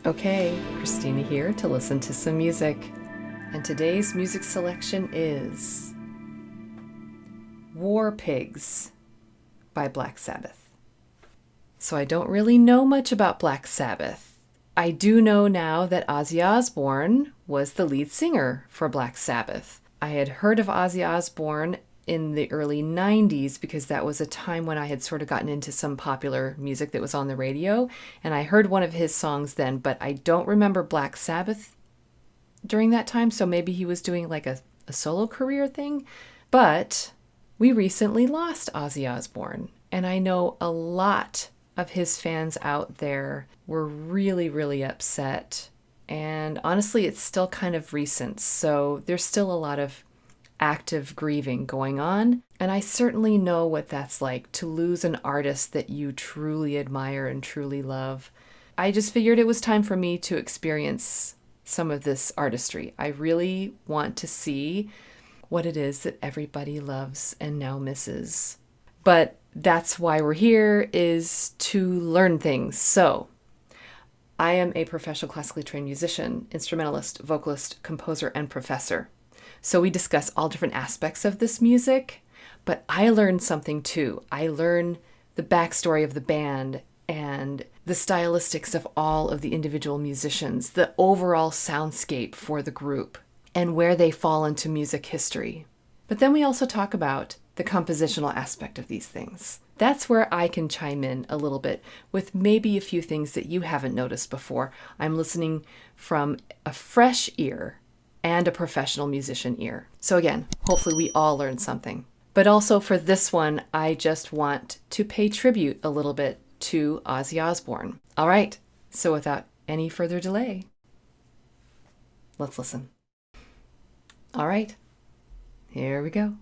Okay, Christina here to listen to some music. And today's music selection is War Pigs by Black Sabbath. So I don't really know much about Black Sabbath. I do know now that Ozzy Osbourne was the lead singer for Black Sabbath. I had heard of Ozzy Osbourne in the early 90s because that was a time when I had sort of gotten into some popular music that was on the radio, and I heard one of his songs then, but I don't remember Black Sabbath during that time, so maybe he was doing like a solo career thing. But we recently lost Ozzy Osbourne, and I know a lot of his fans out there were really, really upset. And honestly, it's still kind of recent, so there's still a lot of active grieving going on. And I certainly know what that's like to lose an artist that you truly admire and truly love. I just figured it was time for me to experience some of this artistry. I really want to see what it is that everybody loves and now misses. But that's why we're here, is to learn things. So I am a professional classically trained musician, instrumentalist, vocalist, composer, and professor. So we discuss all different aspects of this music, but I learned something too. I learned the backstory of the band and the stylistics of all of the individual musicians, the overall soundscape for the group, and where they fall into music history. But then we also talk about the compositional aspect of these things. That's where I can chime in a little bit with maybe a few things that you haven't noticed before. I'm listening from a fresh ear and a professional musician ear. So again, hopefully we all learned something. But also for this one, I just want to pay tribute a little bit to Ozzy Osbourne. All right, so without any further delay, let's listen. All right, here we go.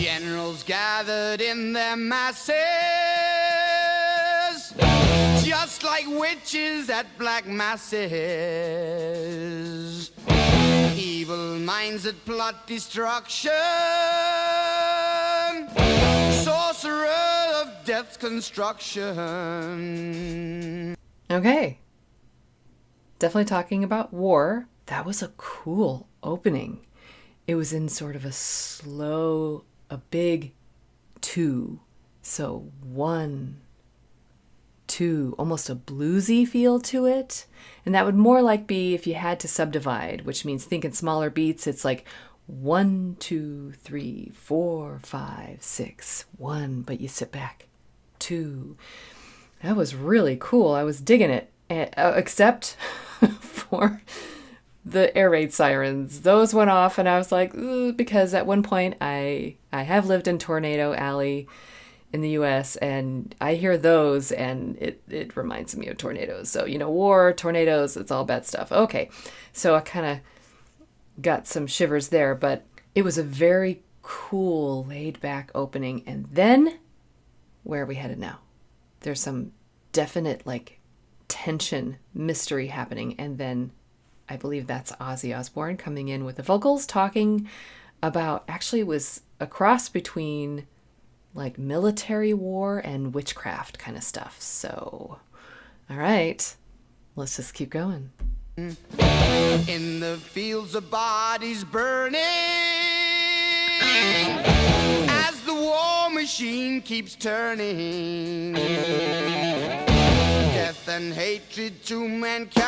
Generals gathered in their masses, just like witches at black masses. Evil minds that plot destruction, sorcerer of death's construction. Okay, definitely talking about war. That was a cool opening. It was in sort of a slow, a big 2. So 1, 2, almost a bluesy feel to it. And that would more like be if you had to subdivide, which means think in smaller beats. It's like 1, 2, 3, 4, 5, 6, 1, but you sit back. 2. That was really cool. I was digging it, except for the air raid sirens. Those went off and I was like, ooh, because at one point I have lived in Tornado Alley in the US, and I hear those and it reminds me of tornadoes. So, war, tornadoes, it's all bad stuff. Okay, so I kind of got some shivers there, but it was a very cool, laid back opening. And then, where are we headed now? There's some definite tension, mystery happening, and then I believe that's Ozzy Osbourne coming in with the vocals, talking about, actually it was a cross between military war and witchcraft kind of stuff. So, all right, let's just keep going. In the fields of bodies burning, as the war machine keeps turning. and hatred to mankind,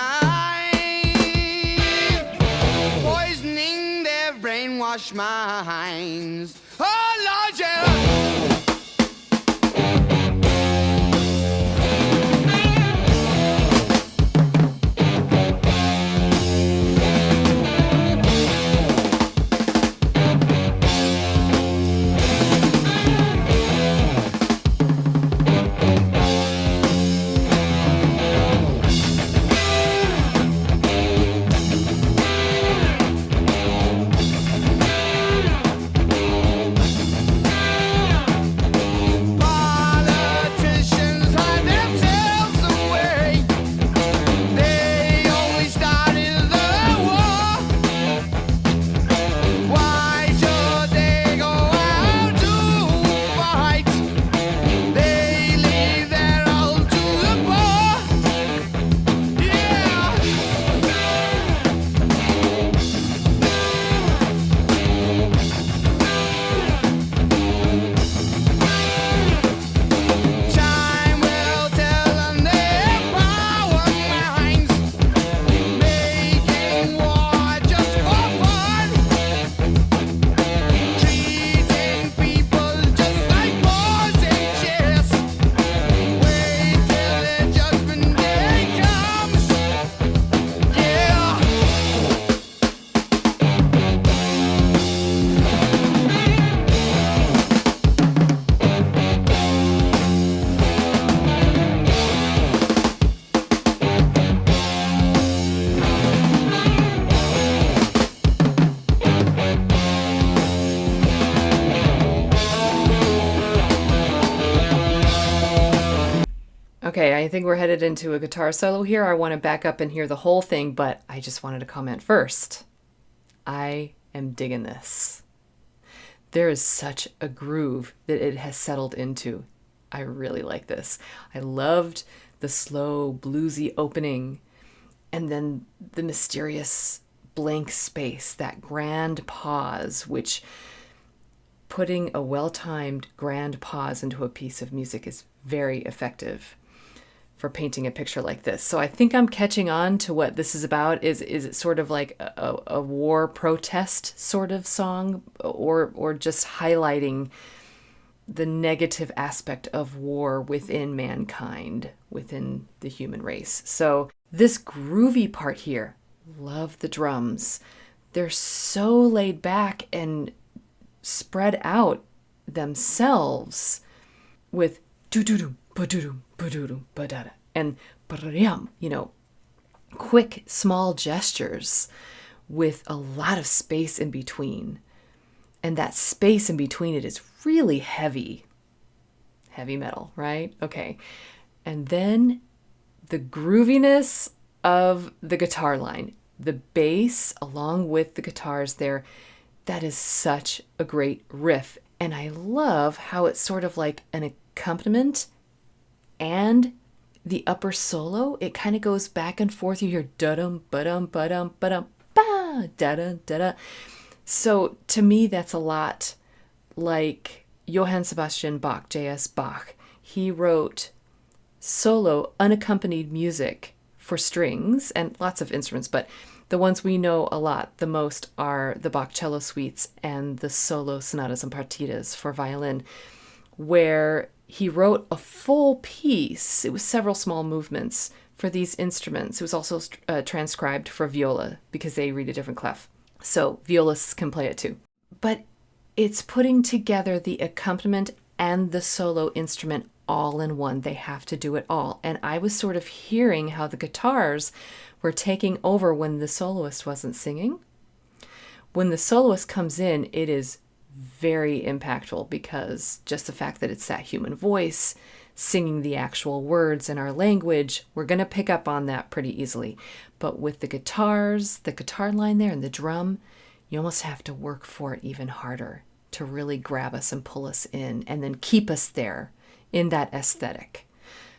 poisoning their brainwashed minds. Oh Lord, yeah. Okay, I think we're headed into a guitar solo here. I want to back up and hear the whole thing, but I just wanted to comment first. I am digging this. There is such a groove that it has settled into. I really like this. I loved the slow, bluesy opening, and then the mysterious blank space, that grand pause, which putting a well-timed grand pause into a piece of music is very effective for painting a picture like this. So I think I'm catching on to what this is about. Is it sort of like a war protest sort of song, or just highlighting the negative aspect of war within mankind, within the human race? So this groovy part here, love the drums. They're so laid back and spread out themselves with do-do-do, ba-do-do, ba-do-do, ba-da-da, and ba-da-yam, quick, small gestures with a lot of space in between. And that space in between it is really heavy. Heavy metal, right? Okay. And then the grooviness of the guitar line, the bass along with the guitars there, that is such a great riff. And I love how it's sort of like an accompaniment and the upper solo. It kind of goes back and forth. You hear da-dum, ba-dum, ba-dum, ba-dum, ba, da-da, da-da. So to me, that's a lot like Johann Sebastian Bach, J.S. Bach. He wrote solo unaccompanied music for strings and lots of instruments, but the ones we know a lot the most are the Bach cello suites and the solo sonatas and partitas for violin, where he wrote a full piece. It was several small movements for these instruments. It was also transcribed for viola because they read a different clef. So violists can play it too. But it's putting together the accompaniment and the solo instrument all in one. They have to do it all. And I was sort of hearing how the guitars were taking over when the soloist wasn't singing. When the soloist comes in, it is very impactful because just the fact that it's that human voice singing the actual words in our language, we're going to pick up on that pretty easily. But with the guitars, the guitar line there and the drum, you almost have to work for it even harder to really grab us and pull us in and then keep us there in that aesthetic.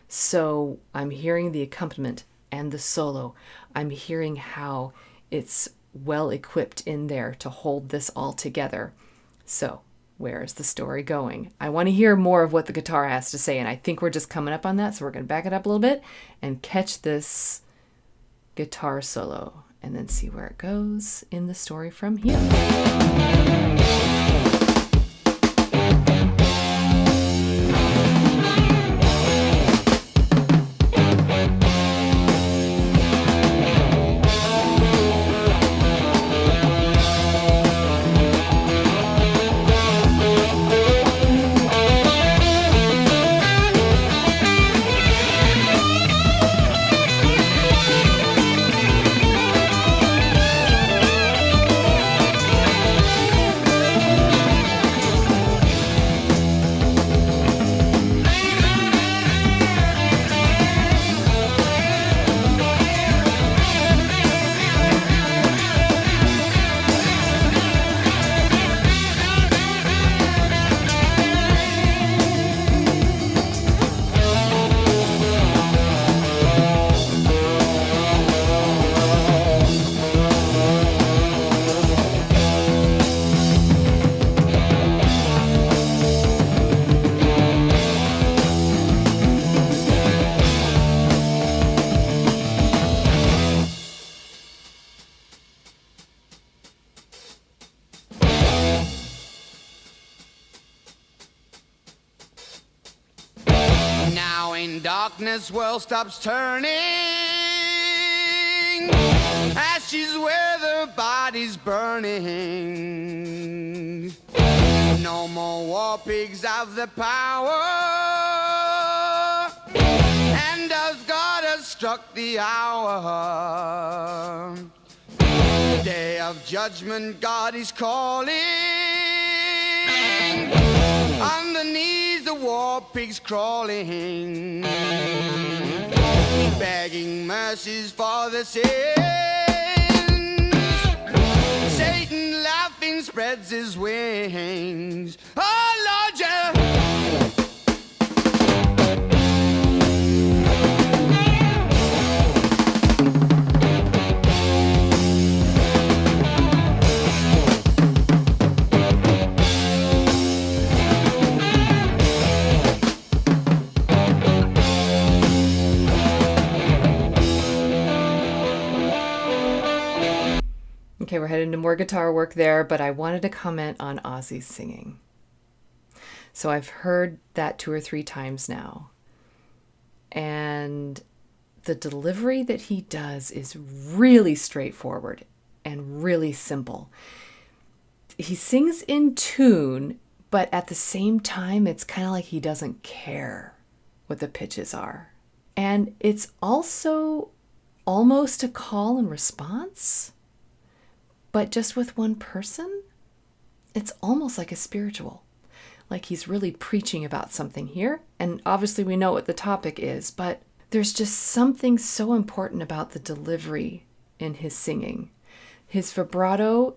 So I'm hearing the accompaniment and the solo. I'm hearing how it's well equipped in there to hold this all together. So Where's the story going? I want to hear more of what the guitar has to say, and I think we're just coming up on that, so we're going to back it up a little bit and catch this guitar solo and then see where it goes in the story from here. Darkness world stops turning, ashes where the body's burning. No more war pigs have the power, and as God has struck the hour, day of judgment God is calling. Underneath the war pigs crawling, begging mercies for the sins. Satan laughing spreads his wings. Oh Lord, yeah. Okay, we're heading to more guitar work there, but I wanted to comment on Ozzy's singing. So I've heard that 2 or 3 times now. And the delivery that he does is really straightforward and really simple. He sings in tune, but at the same time, it's kind of like he doesn't care what the pitches are. And it's also almost a call and response. But just with one person, it's almost like a spiritual. Like he's really preaching about something here. And obviously we know what the topic is, but there's just something so important about the delivery in his singing. His vibrato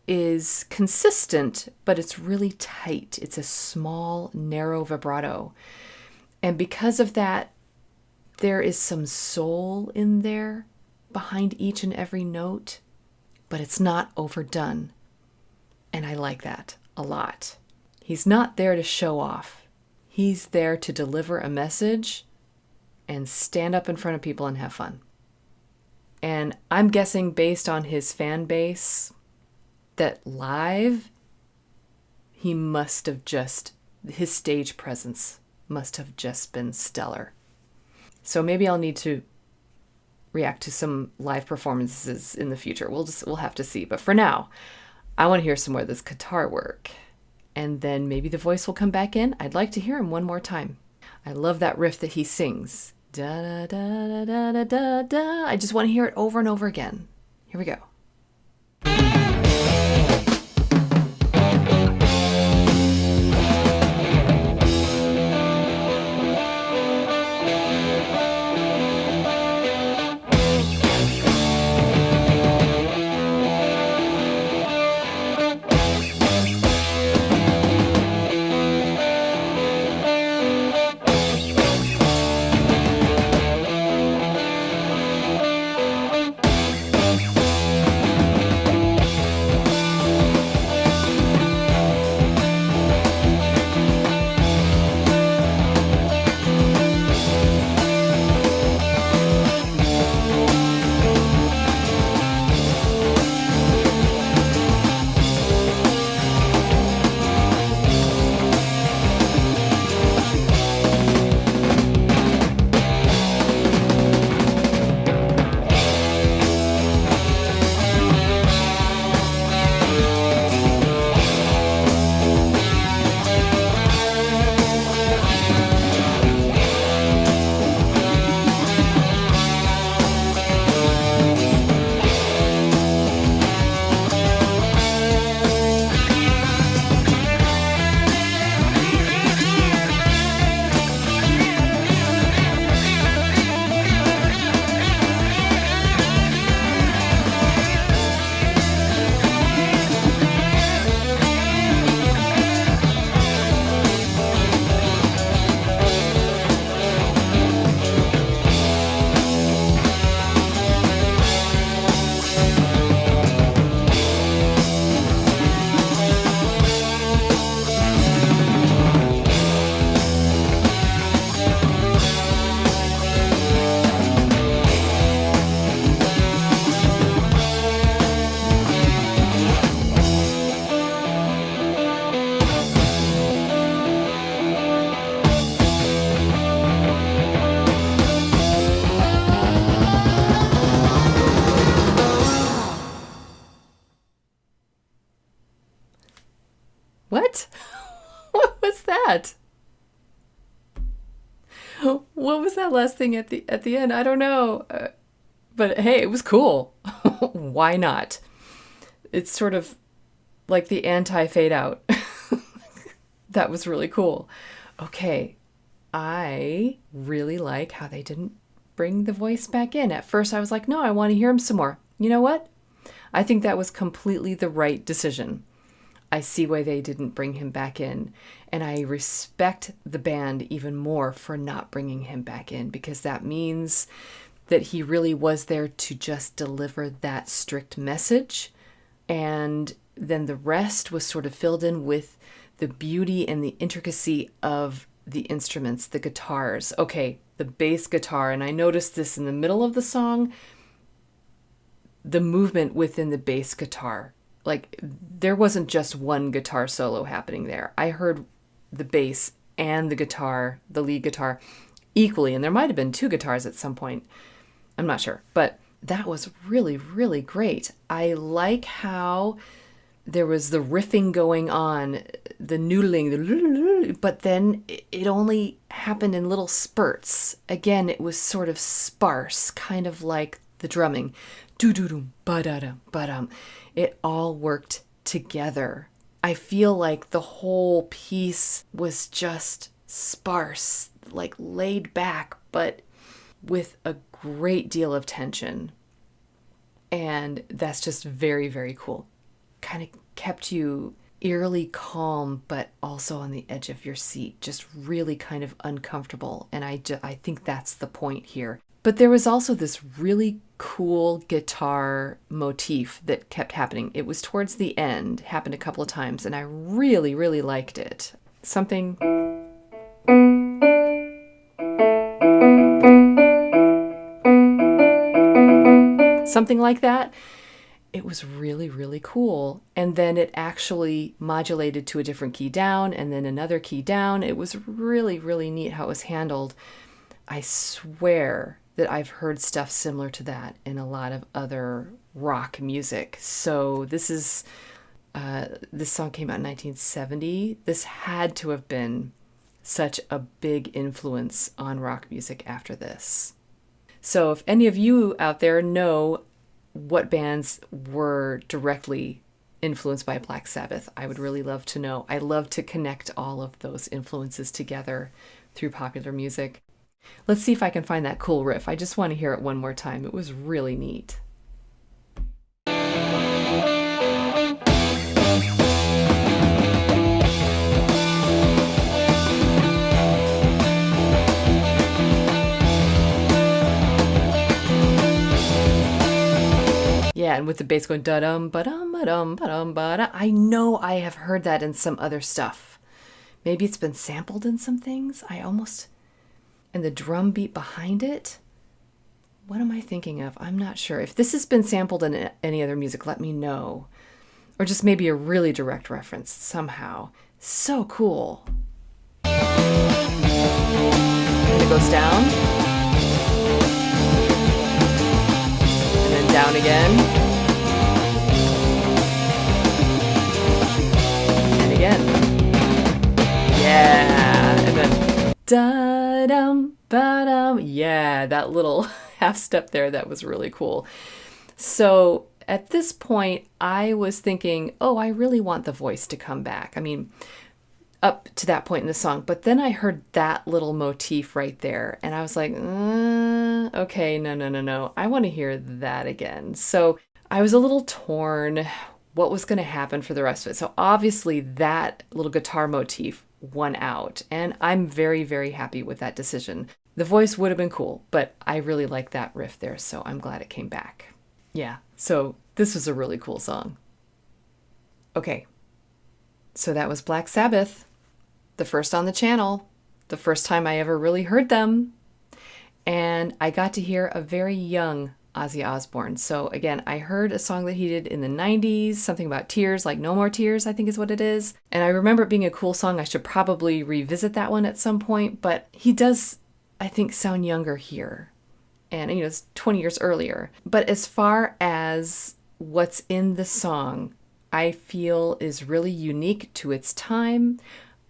is consistent, but it's really tight. It's a small, narrow vibrato. And because of that, there is some soul in there behind each and every note. But it's not overdone. And I like that a lot. He's not there to show off. He's there to deliver a message and stand up in front of people and have fun. And I'm guessing based on his fan base that live, he must have just, his stage presence must have just been stellar. So maybe I'll need to react to some live performances in the future. We'll have to see. But for now, I want to hear some more of this guitar work. And then maybe the voice will come back in. I'd like to hear him one more time. I love that riff that he sings. Da da da da da da da. I just want to hear it over and over again. Here we go. that? What was that last thing at the end? I don't know. But hey, it was cool. Why not? It's sort of like the anti-fade out. That was really cool. Okay, I really like how they didn't bring the voice back in. At first I was like, no, I want to hear him some more. You know what? I think that was completely the right decision. I see why they didn't bring him back in. And I respect the band even more for not bringing him back in, because that means that he really was there to just deliver that strict message. And then the rest was sort of filled in with the beauty and the intricacy of the instruments, the guitars. Okay, the bass guitar. And I noticed this in the middle of the song, the movement within the bass guitar. Like, there wasn't just one guitar solo happening there. I heard the bass and the guitar, the lead guitar, equally. And there might have been two guitars at some point. I'm not sure. But that was really, really great. I like how there was the riffing going on, the noodling, but then it only happened in little spurts. Again, it was sort of sparse, kind of like the drumming. Do-do-dum, ba-da-dum, ba-dum. It all worked together. I feel like the whole piece was just sparse, like laid back, but with a great deal of tension. And that's just very, very cool. Kind of kept you eerily calm, but also on the edge of your seat, just really kind of uncomfortable. And I think that's the point here. But there was also this really cool guitar motif that kept happening. It was towards the end, happened a couple of times, and I really, really liked it. Something like that. It was really, really cool. And then it actually modulated to a different key down and then another key down. It was really, really neat how it was handled. I swear that I've heard stuff similar to that in a lot of other rock music. So this song came out in 1970. This had to have been such a big influence on rock music after this. So if any of you out there know what bands were directly influenced by Black Sabbath, I would really love to know. I love to connect all of those influences together through popular music. Let's see if I can find that cool riff. I just want to hear it one more time. It was really neat. Yeah, and with the bass going da-dum, ba-dum, ba-dum, ba-dum, ba-dum. I know I have heard that in some other stuff. Maybe it's been sampled in some things. And the drum beat behind it. What am I thinking of? I'm not sure. If this has been sampled in any other music, let me know. Or just maybe a really direct reference somehow. So cool. And it goes down. And then down again. And again. Yeah. And then da-dum, ba-dum. Yeah, that little half step there, that was really cool. So at this point, I was thinking, oh, I really want the voice to come back. I mean, up to that point in the song. But then I heard that little motif right there. And I was like, okay, no. I want to hear that again. So I was a little torn what was going to happen for the rest of it. So obviously that little guitar motif won out. And I'm very, very happy with that decision. The voice would have been cool, but I really like that riff there. So I'm glad it came back. Yeah, so this was a really cool song. Okay, so that was Black Sabbath, the first on the channel, the first time I ever really heard them. And I got to hear a very young Ozzy Osbourne. So again, I heard a song that he did in the 90s, something about tears, like No More Tears, I think is what it is. And I remember it being a cool song. I should probably revisit that one at some point, but he does, I think, sound younger here. And, it's 20 years earlier. But as far as what's in the song, I feel is really unique to its time.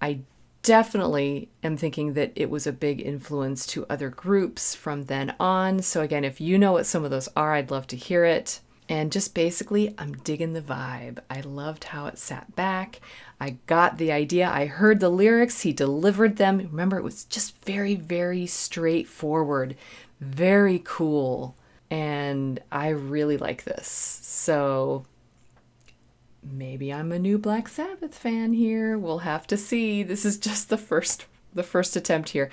I definitely am thinking that it was a big influence to other groups from then on. So again, if you know what some of those are, I'd love to hear it. And just basically, I'm digging the vibe. I loved how it sat back. I got the idea. I heard the lyrics. He delivered them. Remember, it was just very, very straightforward, very cool. And I really like this. So maybe I'm a new Black Sabbath fan here. We'll have to see. This is just the first attempt here.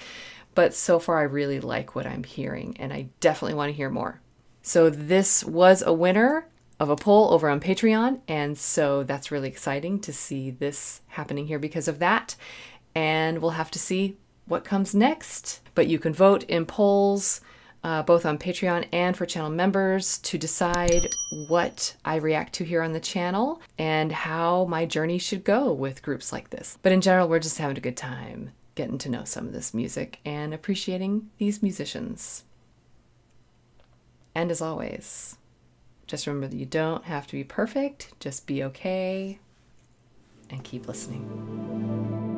But so far I really like what I'm hearing, and I definitely want to hear more. So this was a winner of a poll over on Patreon, and so that's really exciting to see this happening here because of that. And we'll have to see what comes next. But you can vote in polls both on Patreon and for channel members to decide what I react to here on the channel and how my journey should go with groups like this. But in general, we're just having a good time getting to know some of this music and appreciating these musicians. And as always, just remember that you don't have to be perfect, just be okay and keep listening.